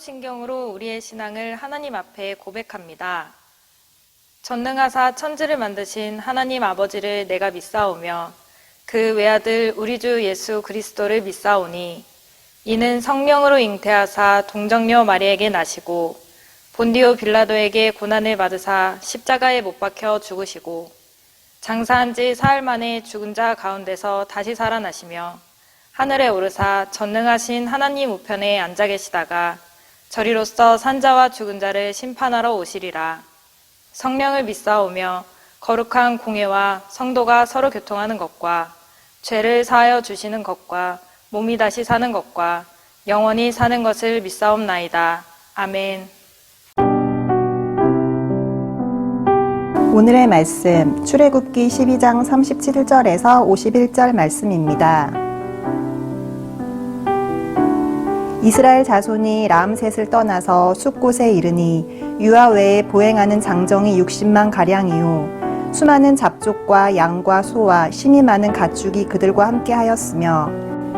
사도신경으로 우리의 신앙을 하나님 앞에 고백합니다. 전능하사 천지를 만드신 하나님 아버지를 내가 믿사오며 그 외아들 우리 주 예수 그리스도를 믿사오니 이는 성령으로 잉태하사 동정녀 마리에게 나시고 본디오 빌라도에게 고난을 받으사 십자가에 못 박혀 죽으시고 장사한 지 사흘 만에 죽은 자 가운데서 다시 살아나시며 하늘에 오르사 전능하신 하나님 우편에 앉아 계시다가 저리로서 산자와 죽은 자를 심판하러 오시리라. 성령을 믿사오며 거룩한 공회와 성도가 서로 교통하는 것과 죄를 사하여 주시는 것과 몸이 다시 사는 것과 영원히 사는 것을 믿사옵나이다. 아멘. 오늘의 말씀, 출애굽기 12장 37절에서 51절 말씀입니다. 이스라엘 자손이 람셋을 떠나서 숫곳에 이르니 유아 외에 보행하는 장정이 60만 가량이요 수많은 잡족과 양과 소와 심이 많은 가축이 그들과 함께 하였으며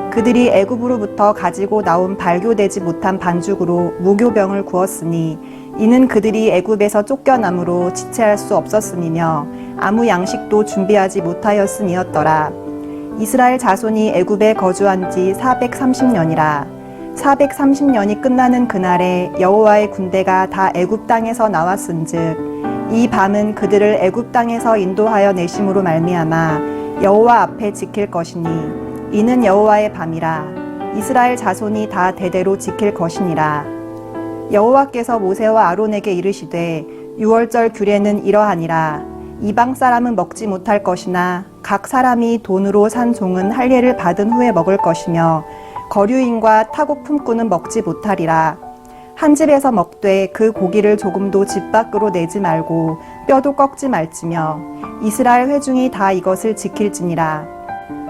그들이 애굽으로부터 가지고 나온 발교되지 못한 반죽으로 무교병을 구웠으니 이는 그들이 애굽에서 쫓겨남으로 지체할 수 없었음이며 아무 양식도 준비하지 못하였음이었더라. 이스라엘 자손이 애굽에 거주한 지 430년이라. 430년이 끝나는 그날에 여호와의 군대가 다 애굽 땅에서 나왔은즉 이 밤은 그들을 애굽 땅에서 인도하여 내심으로 말미암아 여호와 앞에 지킬 것이니 이는 여호와의 밤이라. 이스라엘 자손이 다 대대로 지킬 것이니라. 여호와께서 모세와 아론에게 이르시되 유월절 규례는 이러하니라. 이방 사람은 먹지 못할 것이나 각 사람이 돈으로 산 종은 할례를 받은 후에 먹을 것이며 거류인과 타국 품꾼은 먹지 못하리라. 한 집에서 먹되 그 고기를 조금도 집 밖으로 내지 말고 뼈도 꺾지 말지며 이스라엘 회중이 다 이것을 지킬지니라.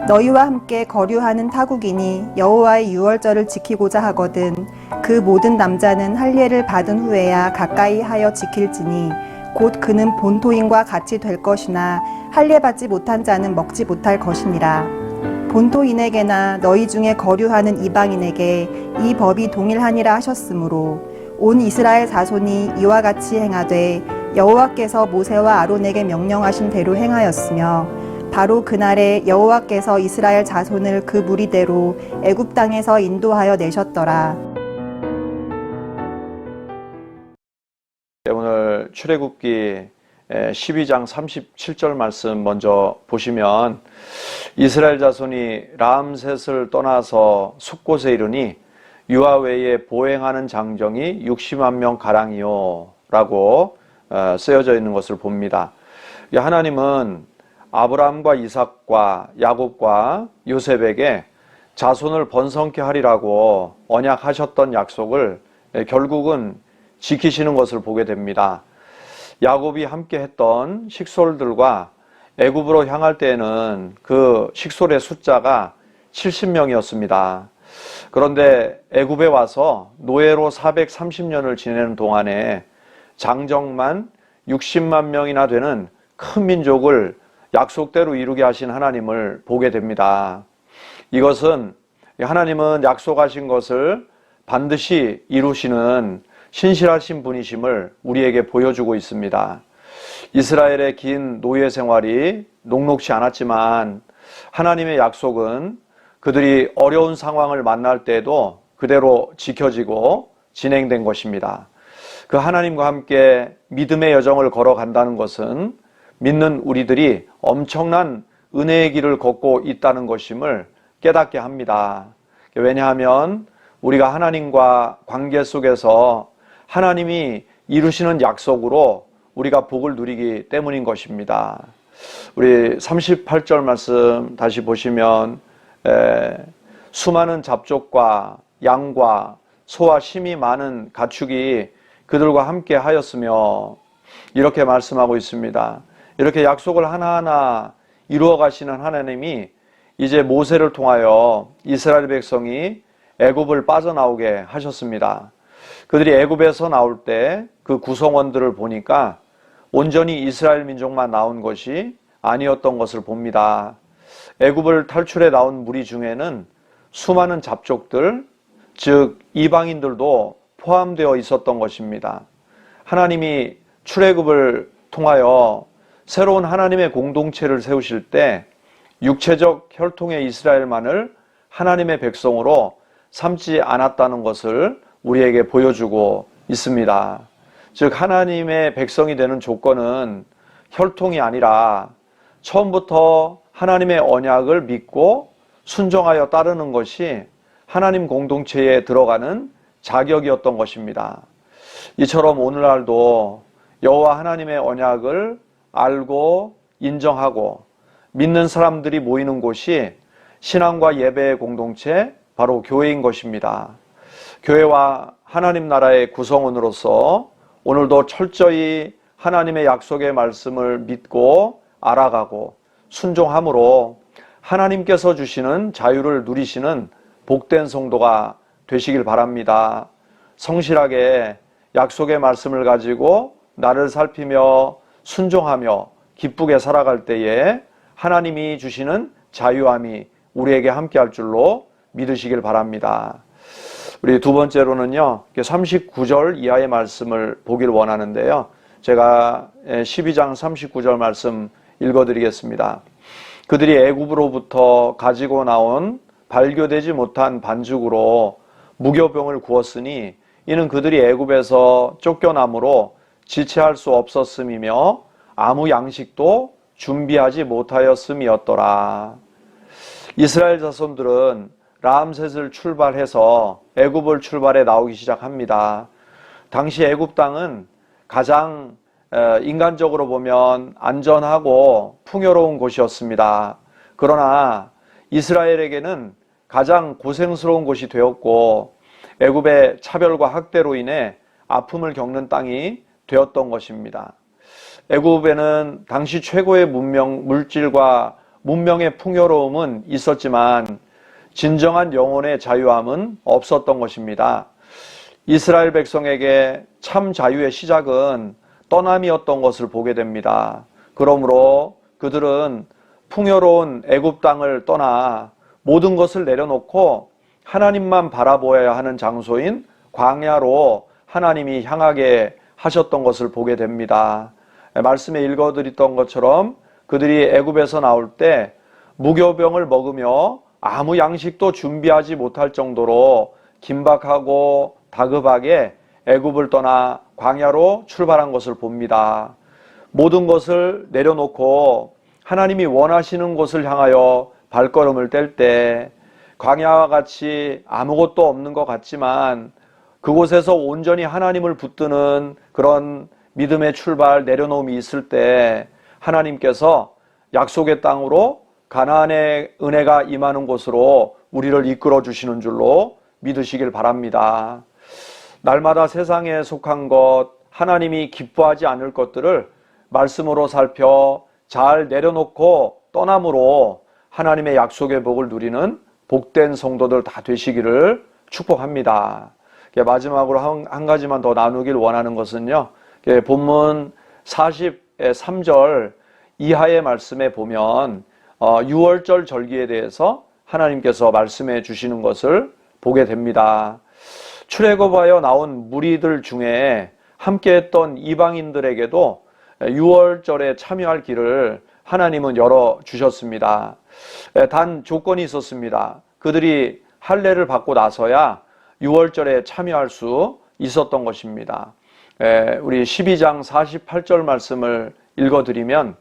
너희와 함께 거류하는 타국인이 여호와의 유월절을 지키고자 하거든 그 모든 남자는 할례를 받은 후에야 가까이 하여 지킬지니 곧 그는 본토인과 같이 될 것이나 할례 받지 못한 자는 먹지 못할 것이니라. 본토인에게나 너희 중에 거류하는 이방인에게 이 법이 동일하니라 하셨으므로 온 이스라엘 자손이 이와 같이 행하되 여호와께서 모세와 아론에게 명령하신 대로 행하였으며 바로 그날에 여호와께서 이스라엘 자손을 그 무리대로 애굽 땅에서 인도하여 내셨더라. 오늘 출애굽기 12장 37절 말씀 먼저 보시면 이스라엘 자손이 람셋을 떠나서 숫곳에 이르니 유아 외에 보행하는 장정이 60만 명 가량이요 라고 쓰여져 있는 것을 봅니다. 하나님은 아브라함과 이삭과 야곱과 요셉에게 자손을 번성케 하리라고 언약하셨던 약속을 결국은 지키시는 것을 보게 됩니다. 야곱이 함께 했던 식솔들과 애굽으로 향할 때에는 그 식솔의 숫자가 70명이었습니다. 그런데 애굽에 와서 노예로 430년을 지내는 동안에 장정만 60만 명이나 되는 큰 민족을 약속대로 이루게 하신 하나님을 보게 됩니다. 이것은 하나님은 약속하신 것을 반드시 이루시는 신실하신 분이심을 우리에게 보여주고 있습니다. 이스라엘의 긴 노예 생활이 녹록지 않았지만 하나님의 약속은 그들이 어려운 상황을 만날 때에도 그대로 지켜지고 진행된 것입니다. 그 하나님과 함께 믿음의 여정을 걸어간다는 것은 믿는 우리들이 엄청난 은혜의 길을 걷고 있다는 것임을 깨닫게 합니다. 왜냐하면 우리가 하나님과 관계 속에서 하나님이 이루시는 약속으로 우리가 복을 누리기 때문인 것입니다. 우리 38절 말씀 다시 보시면 수많은 잡족과 양과 소와 심이 많은 가축이 그들과 함께 하였으며 이렇게 말씀하고 있습니다. 이렇게 약속을 하나하나 이루어 가시는 하나님이 이제 모세를 통하여 이스라엘 백성이 애굽을 빠져나오게 하셨습니다. 그들이 애굽에서 나올 때 그 구성원들을 보니까 온전히 이스라엘 민족만 나온 것이 아니었던 것을 봅니다. 애굽을 탈출해 나온 무리 중에는 수많은 잡족들, 즉 이방인들도 포함되어 있었던 것입니다. 하나님이 출애굽을 통하여 새로운 하나님의 공동체를 세우실 때 육체적 혈통의 이스라엘만을 하나님의 백성으로 삼지 않았다는 것을 우리에게 보여주고 있습니다. 즉 하나님의 백성이 되는 조건은 혈통이 아니라 처음부터 하나님의 언약을 믿고 순종하여 따르는 것이 하나님 공동체에 들어가는 자격이었던 것입니다. 이처럼 오늘날도 여호와 하나님의 언약을 알고 인정하고 믿는 사람들이 모이는 곳이 신앙과 예배의 공동체, 바로 교회인 것입니다. 교회와 하나님 나라의 구성원으로서 오늘도 철저히 하나님의 약속의 말씀을 믿고 알아가고 순종함으로 하나님께서 주시는 자유를 누리시는 복된 성도가 되시길 바랍니다. 성실하게 약속의 말씀을 가지고 나를 살피며 순종하며 기쁘게 살아갈 때에 하나님이 주시는 자유함이 우리에게 함께할 줄로 믿으시길 바랍니다. 우리 두 번째로는요, 39절 이하의 말씀을 보길 원하는데요. 제가 12장 39절 말씀 읽어드리겠습니다. 그들이 애굽으로부터 가지고 나온 발교되지 못한 반죽으로 무교병을 구웠으니 이는 그들이 애굽에서 쫓겨남으로 지체할 수 없었음이며 아무 양식도 준비하지 못하였음이었더라. 이스라엘 자손들은 람셋을 출발해서 애굽을 출발해 나오기 시작합니다. 당시 애굽 땅은 가장 인간적으로 보면 안전하고 풍요로운 곳이었습니다. 그러나 이스라엘에게는 가장 고생스러운 곳이 되었고 애굽의 차별과 학대로 인해 아픔을 겪는 땅이 되었던 것입니다. 애굽에는 당시 최고의 물질과 문명의 풍요로움은 있었지만 진정한 영혼의 자유함은 없었던 것입니다. 이스라엘 백성에게 참 자유의 시작은 떠남이었던 것을 보게 됩니다. 그러므로 그들은 풍요로운 애굽 땅을 떠나 모든 것을 내려놓고 하나님만 바라보아야 하는 장소인 광야로 하나님이 향하게 하셨던 것을 보게 됩니다. 말씀에 읽어드렸던 것처럼 그들이 애굽에서 나올 때 무교병을 먹으며 아무 양식도 준비하지 못할 정도로 긴박하고 다급하게 애굽을 떠나 광야로 출발한 것을 봅니다. 모든 것을 내려놓고 하나님이 원하시는 곳을 향하여 발걸음을 뗄 때 광야와 같이 아무것도 없는 것 같지만 그곳에서 온전히 하나님을 붙드는 그런 믿음의 출발, 내려놓음이 있을 때 하나님께서 약속의 땅으로 가나안의 은혜가 임하는 곳으로 우리를 이끌어 주시는 줄로 믿으시길 바랍니다. 날마다 세상에 속한 것, 하나님이 기뻐하지 않을 것들을 말씀으로 살펴 잘 내려놓고 떠남으로 하나님의 약속의 복을 누리는 복된 성도들 다 되시기를 축복합니다. 마지막으로 한 가지만 더 나누길 원하는 것은요, 본문 43절 이하의 말씀에 보면 6월절 절기에 대해서 하나님께서 말씀해 주시는 것을 보게 됩니다. 출애굽하여 나온 무리들 중에 함께했던 이방인들에게도 6월절에 참여할 길을 하나님은 열어주셨습니다. 단 조건이 있었습니다. 그들이 할례를 받고 나서야 6월절에 참여할 수 있었던 것입니다. 우리 12장 48절 말씀을 읽어드리면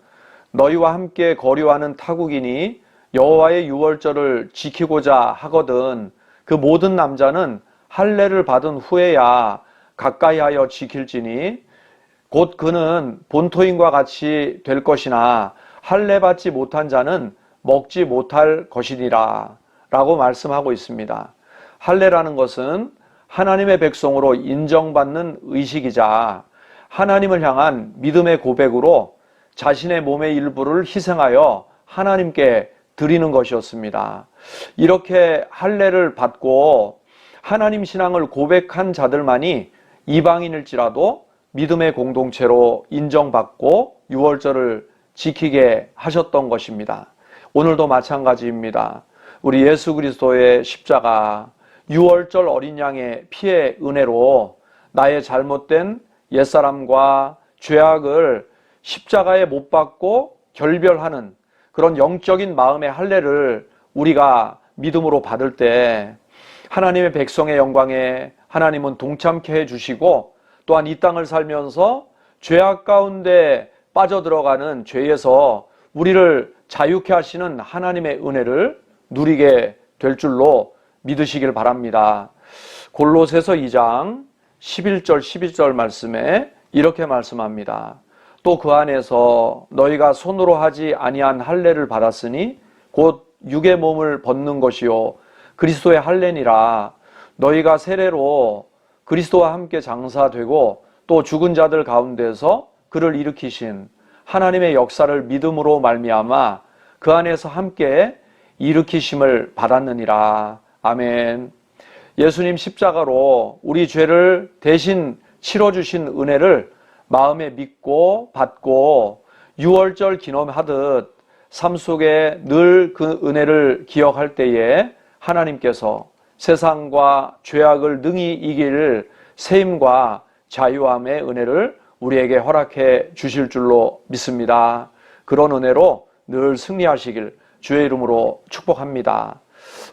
너희와 함께 거류하는 타국인이 여호와의 6월절을 지키고자 하거든 그 모든 남자는 할례를 받은 후에야 가까이 하여 지킬지니 곧 그는 본토인과 같이 될 것이나 할례 받지 못한 자는 먹지 못할 것이니라 라고 말씀하고 있습니다. 할례라는 것은 하나님의 백성으로 인정받는 의식이자 하나님을 향한 믿음의 고백으로 자신의 몸의 일부를 희생하여 하나님께 드리는 것이었습니다. 이렇게 할례를 받고 하나님 신앙을 고백한 자들만이 이방인일지라도 믿음의 공동체로 인정받고 유월절을 지키게 하셨던 것입니다. 오늘도 마찬가지입니다. 우리 예수 그리스도의 십자가, 유월절 어린 양의 피의 은혜로 나의 잘못된 옛사람과 죄악을 십자가에 못 박고 결별하는 그런 영적인 마음의 할례를 우리가 믿음으로 받을 때 하나님의 백성의 영광에 하나님은 동참케 해주시고 또한 이 땅을 살면서 죄악 가운데 빠져들어가는 죄에서 우리를 자유케 하시는 하나님의 은혜를 누리게 될 줄로 믿으시길 바랍니다. 골로새서 2장 11절 12절 말씀에 이렇게 말씀합니다. 또 그 안에서 너희가 손으로 하지 아니한 할례를 받았으니 곧 육의 몸을 벗는 것이요 그리스도의 할례니라. 너희가 세례로 그리스도와 함께 장사되고 또 죽은 자들 가운데서 그를 일으키신 하나님의 역사를 믿음으로 말미암아 그 안에서 함께 일으키심을 받았느니라. 아멘. 예수님 십자가로 우리 죄를 대신 치러주신 은혜를 마음에 믿고 받고 유월절 기념하듯 삶 속에 늘 그 은혜를 기억할 때에 하나님께서 세상과 죄악을 능히 이길 세임과 자유함의 은혜를 우리에게 허락해 주실 줄로 믿습니다. 그런 은혜로 늘 승리하시길 주의 이름으로 축복합니다.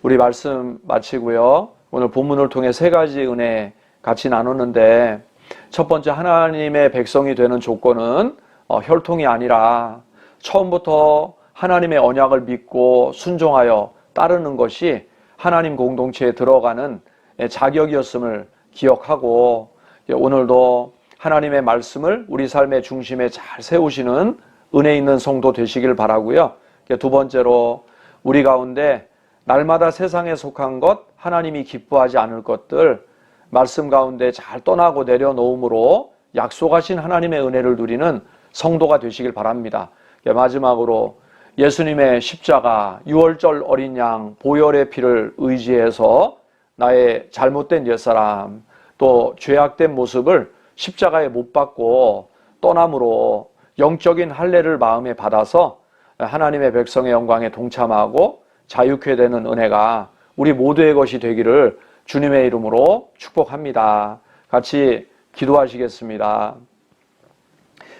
우리 말씀 마치고요. 오늘 본문을 통해 세 가지 은혜 같이 나눴는데 첫 번째 하나님의 백성이 되는 조건은 혈통이 아니라 처음부터 하나님의 언약을 믿고 순종하여 따르는 것이 하나님 공동체에 들어가는 자격이었음을 기억하고 오늘도 하나님의 말씀을 우리 삶의 중심에 잘 세우시는 은혜 있는 성도 되시길 바라고요. 두 번째로 우리 가운데 날마다 세상에 속한 것, 하나님이 기뻐하지 않을 것들 말씀 가운데 잘 떠나고 내려놓음으로 약속하신 하나님의 은혜를 누리는 성도가 되시길 바랍니다. 마지막으로 예수님의 십자가, 유월절 어린 양, 보혈의 피를 의지해서 나의 잘못된 옛사람, 또 죄악된 모습을 십자가에 못 박고 떠남으로 영적인 할례를 마음에 받아서 하나님의 백성의 영광에 동참하고 자유케 되는 은혜가 우리 모두의 것이 되기를 주님의 이름으로 축복합니다. 같이 기도하시겠습니다.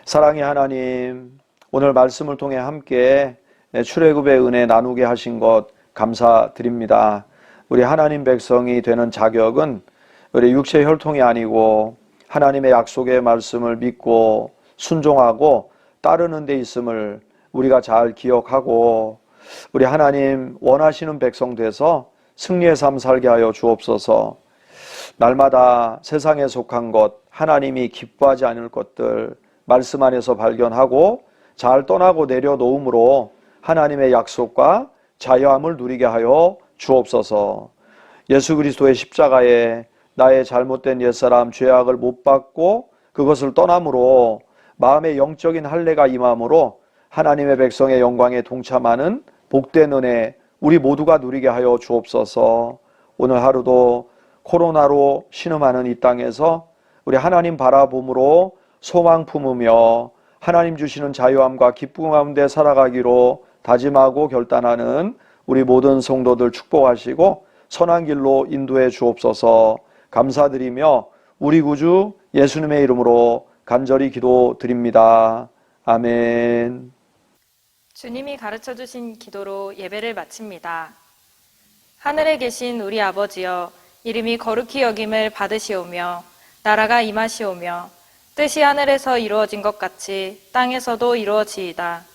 사랑의 하나님, 오늘 말씀을 통해 함께 출애굽의 은혜 나누게 하신 것 감사드립니다. 우리 하나님 백성이 되는 자격은 우리 육체 혈통이 아니고 하나님의 약속의 말씀을 믿고 순종하고 따르는 데 있음을 우리가 잘 기억하고 우리 하나님 원하시는 백성 돼서 승리의 삶 살게 하여 주옵소서. 날마다 세상에 속한 것, 하나님이 기뻐하지 않을 것들 말씀 안에서 발견하고 잘 떠나고 내려놓음으로 하나님의 약속과 자유함을 누리게 하여 주옵소서. 예수 그리스도의 십자가에 나의 잘못된 옛사람 죄악을 못 받고 그것을 떠남으로 마음의 영적인 할례가 임함으로 하나님의 백성의 영광에 동참하는 복된 은혜 우리 모두가 누리게 하여 주옵소서. 오늘 하루도 코로나로 신음하는 이 땅에서 우리 하나님 바라봄으로 소망 품으며 하나님 주시는 자유함과 기쁨 가운데 살아가기로 다짐하고 결단하는 우리 모든 성도들 축복하시고 선한 길로 인도해 주옵소서. 감사드리며 우리 구주 예수님의 이름으로 간절히 기도드립니다. 아멘. 주님이 가르쳐 주신 기도로 예배를 마칩니다. 하늘에 계신 우리 아버지여, 이름이 거룩히 여김을 받으시오며 나라가 임하시오며 뜻이 하늘에서 이루어진 것 같이 땅에서도 이루어지이다.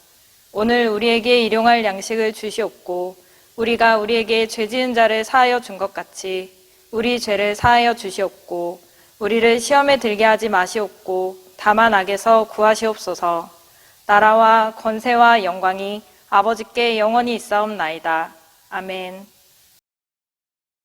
오늘 우리에게 일용할 양식을 주시옵고 우리가 우리에게 죄 지은 자를 사하여 준 것 같이 우리 죄를 사하여 주시옵고 우리를 시험에 들게 하지 마시옵고 다만 악에서 구하시옵소서. 나라와 권세와 영광이 아버지께 영원히 있사옵나이다. 아멘.